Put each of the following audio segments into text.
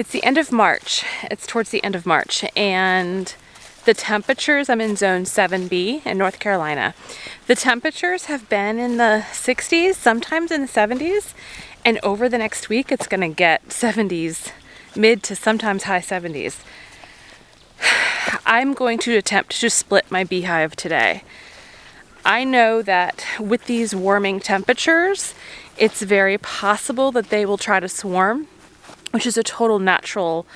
It's the end of March. It's towards the end of March, and the temperatures, I'm in zone 7B in North Carolina. The temperatures have been in the 60s, sometimes in the 70s, and over the next week it's gonna get 70s, mid to sometimes high 70s. I'm going to attempt to split my beehive today. I know that with these warming temperatures, it's very possible that they will try to swarm, which is a total natural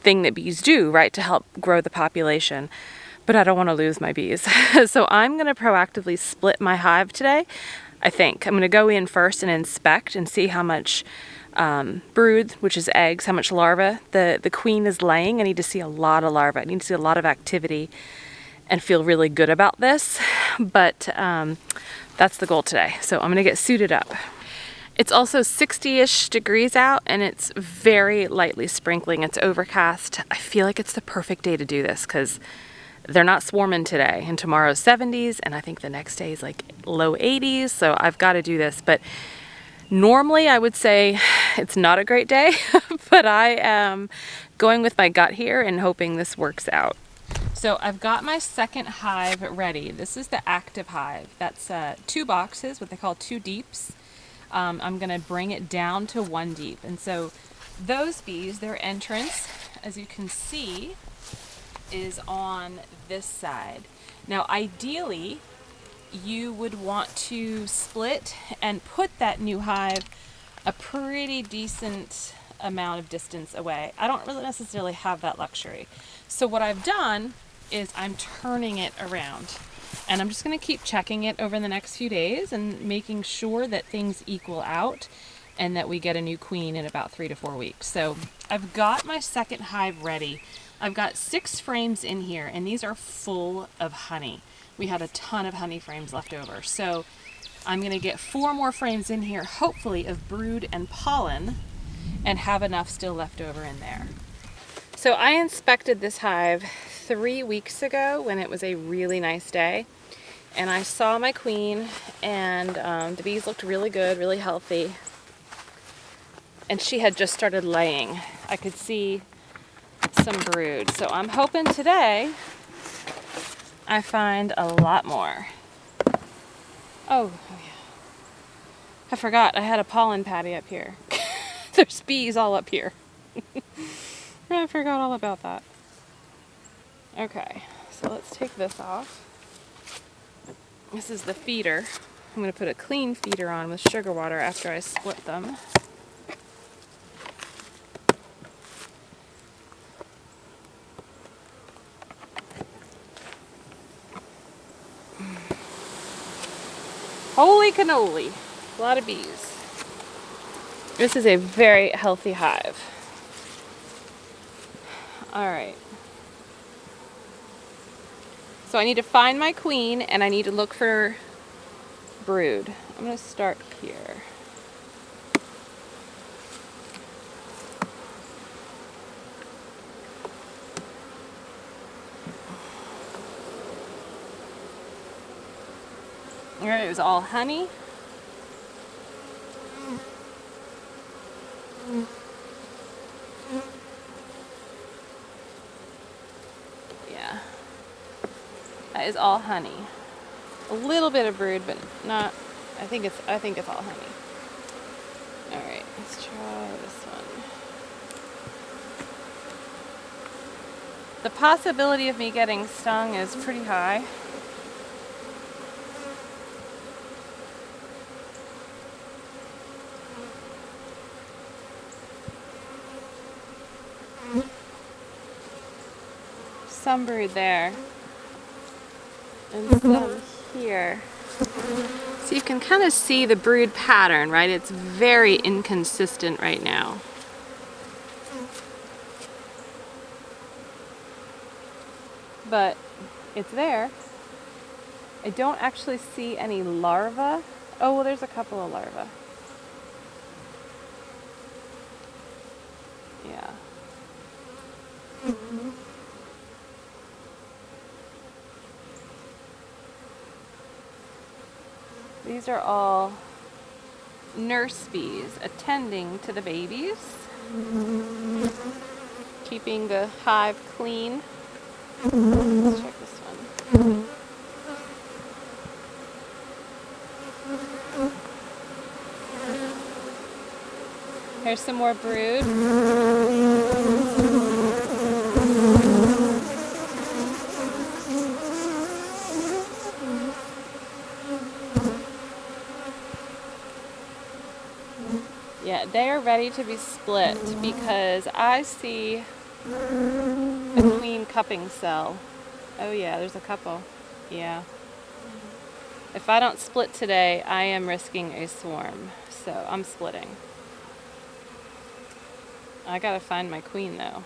thing that bees do, right, to help grow the population. But I don't want to lose my bees. So I'm going to proactively split my hive today, I think. I'm going to go in first and inspect and see how much brood, which is eggs, how much larvae the queen is laying. I need to see a lot of larvae. I need to see a lot of activity and feel really good about this. But that's the goal today. So I'm going to get suited up. It's also 60-ish degrees out and it's very lightly sprinkling. It's overcast. I feel like it's the perfect day to do this because they're not swarming today, and tomorrow's 70s, and I think the next day is like low 80s, so I've got to do this. But normally I would say it's not a great day, but I am going with my gut here and hoping this works out. So I've got my second hive ready. This is the active hive. That's 2 boxes, what they call 2 deeps. I'm going to bring it down to 1 deep. And so those bees, their entrance, as you can see, is on this side. Now, ideally, you would want to split and put that new hive a pretty decent amount of distance away. I don't really necessarily have that luxury. So what I've done is I'm turning it around. And I'm just going to keep checking it over the next few days and making sure that things equal out and that we get a new queen in about 3 to 4 weeks. So I've got my second hive ready. I've got 6 frames in here, and these are full of honey. We had a ton of honey frames left over. So I'm going to get 4 more frames in here, hopefully of brood and pollen, and have enough still left over in there. So I inspected this hive 3 weeks ago when it was a really nice day, and I saw my queen, and the bees looked really good, really healthy, and she had just started laying. I could see some brood, so I'm hoping today I find a lot more. Oh yeah, I forgot I had a pollen patty up here. There's bees all up here. I forgot all about that. Okay, so let's take this off. This is the feeder. I'm going to put a clean feeder on with sugar water after I split them. Holy cannoli, a lot of bees. This is a very healthy hive. All right. So I need to find my queen and I need to look for brood. I'm going to start here. All right, it was all honey. Yeah. That is all honey. A little bit of brood, but not. I think it's all honey. All right, let's try this one. The possibility of me getting stung is pretty high. Some brood there. And some here. So you can kind of see the brood pattern, right? It's very inconsistent right now. But it's there. I don't actually see any larvae. Oh, well, there's a couple of larvae. Yeah. These are all nurse bees attending to the babies. keeping the hive clean. Let's check this one. Here's some more brood. Yeah, they are ready to be split because I see a queen cupping cell. Oh yeah, there's a couple. Yeah. If I don't split today, I am risking a swarm. So I'm splitting. I gotta find my queen though.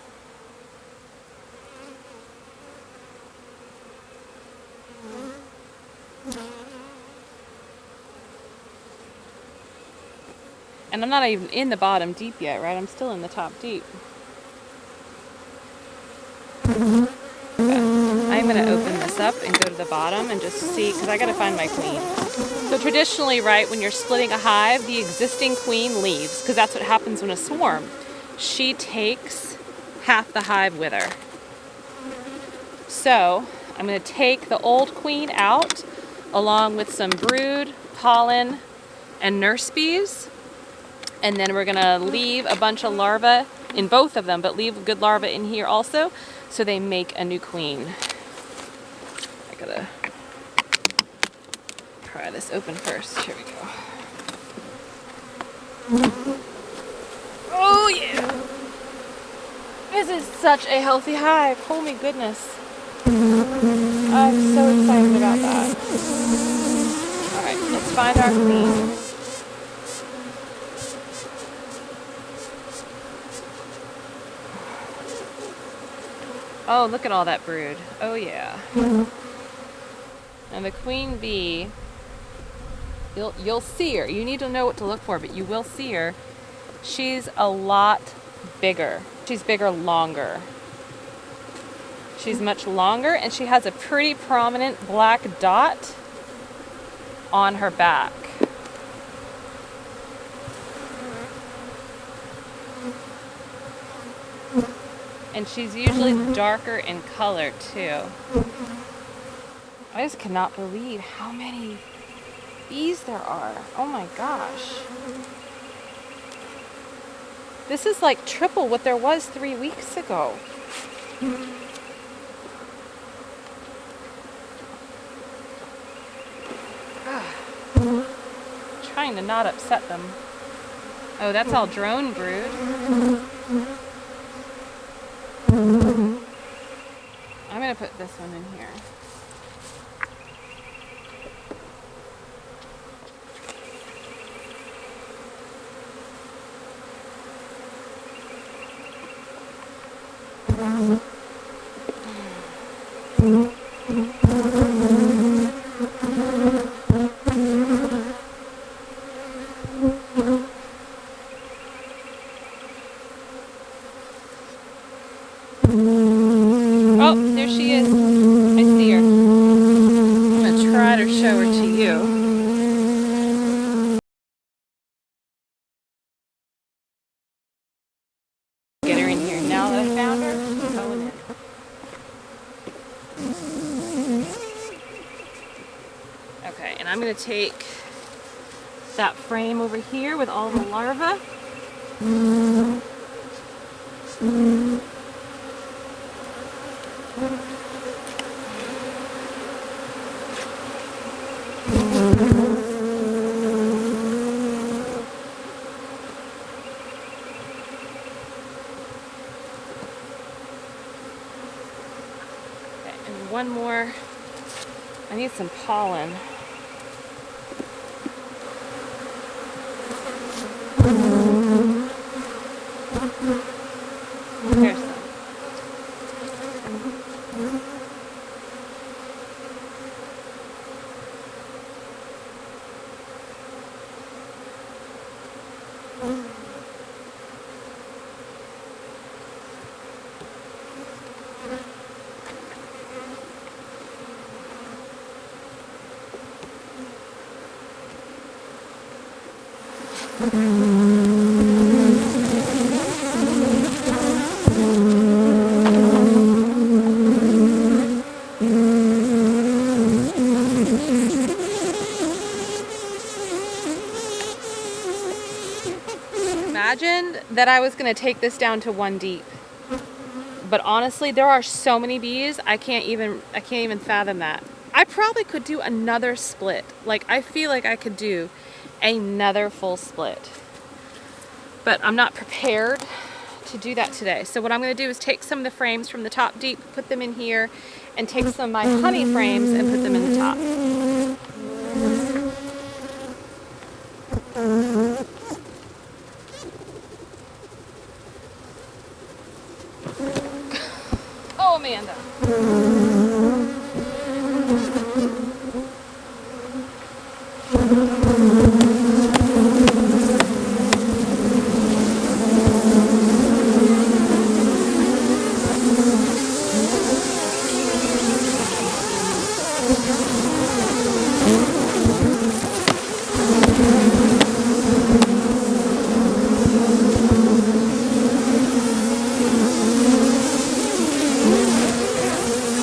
And I'm not even in the bottom deep yet, right? I'm still in the top deep. Okay. I'm going to open this up and go to the bottom and just see, because I got to find my queen. So traditionally, right, when you're splitting a hive, the existing queen leaves, because that's what happens when a swarm. She takes half the hive with her. So I'm going to take the old queen out, along with some brood, pollen, and nurse bees. And then we're gonna leave a bunch of larvae in both of them, but leave a good larva in here also, so they make a new queen. I gotta pry this open first. Here we go. Oh yeah! This is such a healthy hive. Holy goodness. I'm so excited about that. Alright, let's find our queen. Oh, look at all that brood. Oh, yeah. And the queen bee, you'll see her. You need to know what to look for, but you will see her. She's a lot bigger. She's bigger longer. She's much longer, and she has a pretty prominent black dot on her back. And she's usually darker in color too. I just cannot believe how many bees there are. Oh my gosh. This is like triple what there was 3 weeks ago. Trying to not upset them. Oh, that's all drone brood. I'm going to put this one in here. Oh, there she is. I see her. I'm going to try to show her to you. Get her in here. Now that I found her, she's going in. Okay, and I'm going to take that frame over here with all the larvae. And one more. I need some pollen. There's some. imagined that I was gonna take this down to 1 deep. But honestly, there are so many bees, I can't even fathom that. I probably could do another split. Like, I feel like I could do another full split. But I'm not prepared to do that today. So what I'm gonna do is take some of the frames from the top deep, put them in here, and take some of my honey frames and put them in the top. Oh, Amanda.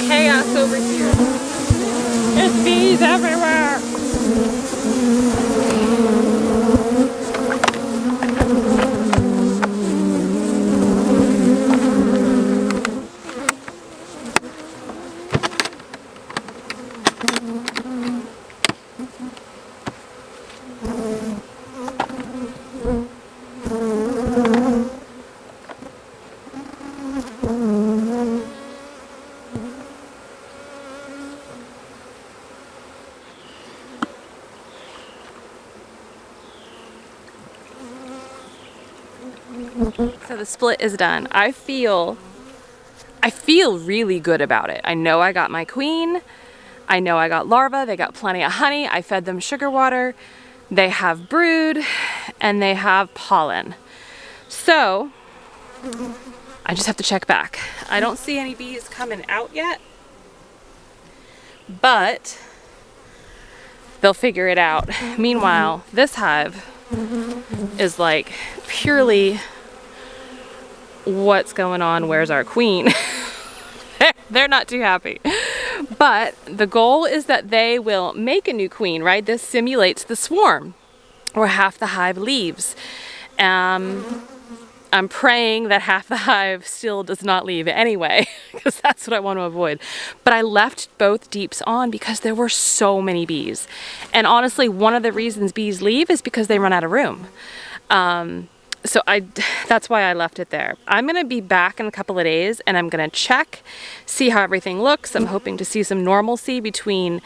Chaos over here. There's bees everywhere. So the split is done. I feel really good about it. I know I got my queen. I know I got larvae. They got plenty of honey. I fed them sugar water. They have brood and they have pollen. So I just have to check back. I don't see any bees coming out yet, but they'll figure it out. Meanwhile, this hive is like purely what's going on, where's our queen? They're not too happy. But the goal is that they will make a new queen, right? This simulates the swarm where half the hive leaves. I'm praying that half the hive still does not leave anyway, because that's what I want to avoid. But I left both deeps on because there were so many bees. And honestly, one of the reasons bees leave is because they run out of room. So that's why I left it there. I'm gonna be back in a couple of days and I'm gonna check, see how everything looks. I'm hoping to see some normalcy between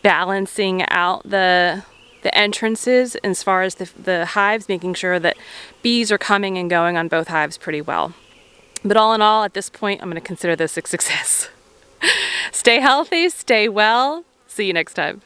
balancing out the entrances as far as the hives, making sure that bees are coming and going on both hives pretty well. But all in all, at this point, I'm gonna consider this a success. Stay healthy, stay well. See you next time.